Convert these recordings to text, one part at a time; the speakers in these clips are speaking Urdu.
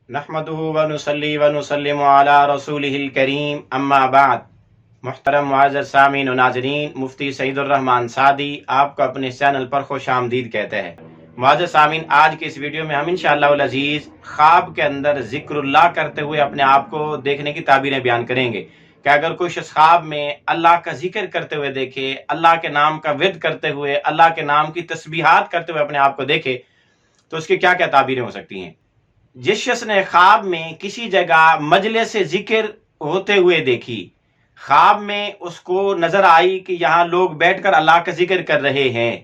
نحمدہ ونصلی ونسلم علی رسولہ الکریم اما بعد۔ محترم معزز سامعین و ناظرین، مفتی سعید الرحمن سعدی آپ کو اپنے چینل پر خوش آمدید کہتے ہیں۔ معزز سامعین، آج کے اس ویڈیو میں ہم انشاءاللہ العزیز خواب کے اندر ذکر اللہ کرتے ہوئے اپنے آپ کو دیکھنے کی تعبیریں بیان کریں گے کہ اگر کوئی شخص خواب میں اللہ کا ذکر کرتے ہوئے دیکھے، اللہ کے نام کا ورد کرتے ہوئے، اللہ کے نام کی تسبیحات کرتے ہوئے اپنے آپ کو دیکھے تو اس کی کیا کیا تعبیریں ہو سکتی ہیں۔ جس شخص نے خواب میں کسی جگہ مجلس ذکر ہوتے ہوئے دیکھی، خواب میں اس کو نظر آئی کہ یہاں لوگ بیٹھ کر اللہ کا ذکر کر رہے ہیں،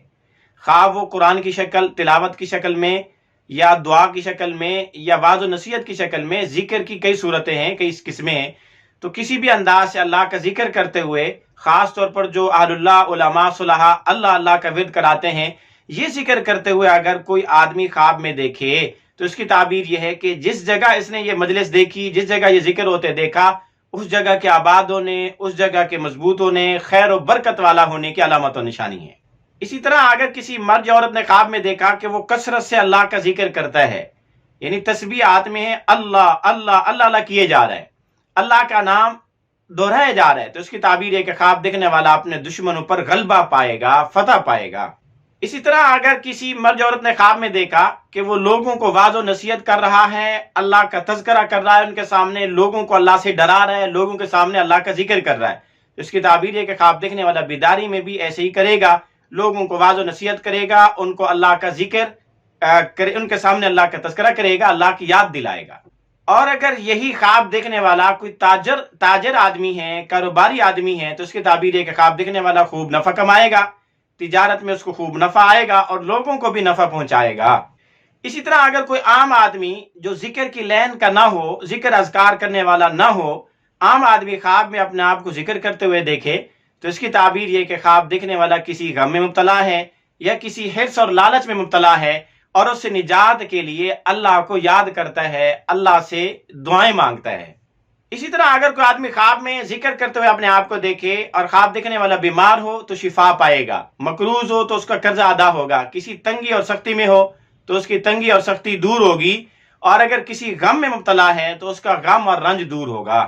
خواب وہ قرآن کی شکل، تلاوت کی شکل میں یا دعا کی شکل میں یا وعظ و نصیحت کی شکل میں، ذکر کی کئی صورتیں ہیں، کئی قسمیں ہیں، تو کسی بھی انداز سے اللہ کا ذکر کرتے ہوئے، خاص طور پر جو اہل اللہ علماء صلحاء اللہ کا ورد کراتے ہیں، یہ ذکر کرتے ہوئے اگر کوئی آدمی خواب میں دیکھے تو اس کی تعبیر یہ ہے کہ جس جگہ اس نے یہ مجلس دیکھی، جس جگہ یہ ذکر ہوتے دیکھا، اس جگہ کے آباد ہونے، اس جگہ کے مضبوط ہونے، خیر و برکت والا ہونے کی علامت و نشانی ہے۔ اسی طرح اگر کسی مرد یا عورت نے خواب میں دیکھا کہ وہ کثرت سے اللہ کا ذکر کرتا ہے، یعنی تسبیحات میں ہے اللہ اللہ اللہ اللہ کیے جا رہا ہے، اللہ کا نام دہرایا جا رہا ہے، تو اس کی تعبیر ہے کہ خواب دیکھنے والا اپنے دشمنوں پر غلبہ پائے گا، فتح پائے گا۔ اسی طرح اگر کسی مرد عورت نے خواب میں دیکھا کہ وہ لوگوں کو وعظ و نصیحت کر رہا ہے، اللہ کا تذکرہ کر رہا ہے، ان کے سامنے لوگوں کو اللہ سے ڈرا رہا ہے، لوگوں کے سامنے اللہ کا ذکر کر رہا ہے، اس کی تعبیر ہے کہ خواب دیکھنے والا بیداری میں بھی ایسے ہی کرے گا، لوگوں کو وعظ و نصیحت کرے گا، ان کو اللہ کا ذکر ان کے سامنے اللہ کا تذکرہ کرے گا، اللہ کی یاد دلائے گا۔ اور اگر یہی خواب دیکھنے والا کوئی تاجر آدمی ہے، کاروباری آدمی ہے، تو اس کی تعبیر ہے کہ خواب دیکھنے والا خوب نفع کمائے گا، تجارت میں اس کو خوب نفع آئے گا اور لوگوں کو بھی نفع پہنچائے گا۔ اسی طرح اگر کوئی عام آدمی جو ذکر کی لین کا نہ ہو، ذکر اذکار کرنے والا نہ ہو، عام آدمی خواب میں اپنے آپ کو ذکر کرتے ہوئے دیکھے تو اس کی تعبیر یہ کہ خواب دیکھنے والا کسی غم میں مبتلا ہے یا کسی حرص اور لالچ میں مبتلا ہے اور اس سے نجات کے لیے اللہ کو یاد کرتا ہے، اللہ سے دعائیں مانگتا ہے۔ اسی طرح اگر کوئی آدمی خواب میں ذکر کرتے ہوئے اپنے آپ کو دیکھے اور خواب دیکھنے والا بیمار ہو تو شفا پائے گا، مقروض ہو تو اس کا قرضہ ادا ہوگا، کسی تنگی اور سختی میں ہو تو اس کی تنگی اور سختی دور ہوگی، اور اگر کسی غم میں مبتلا ہے تو اس کا غم اور رنج دور ہوگا۔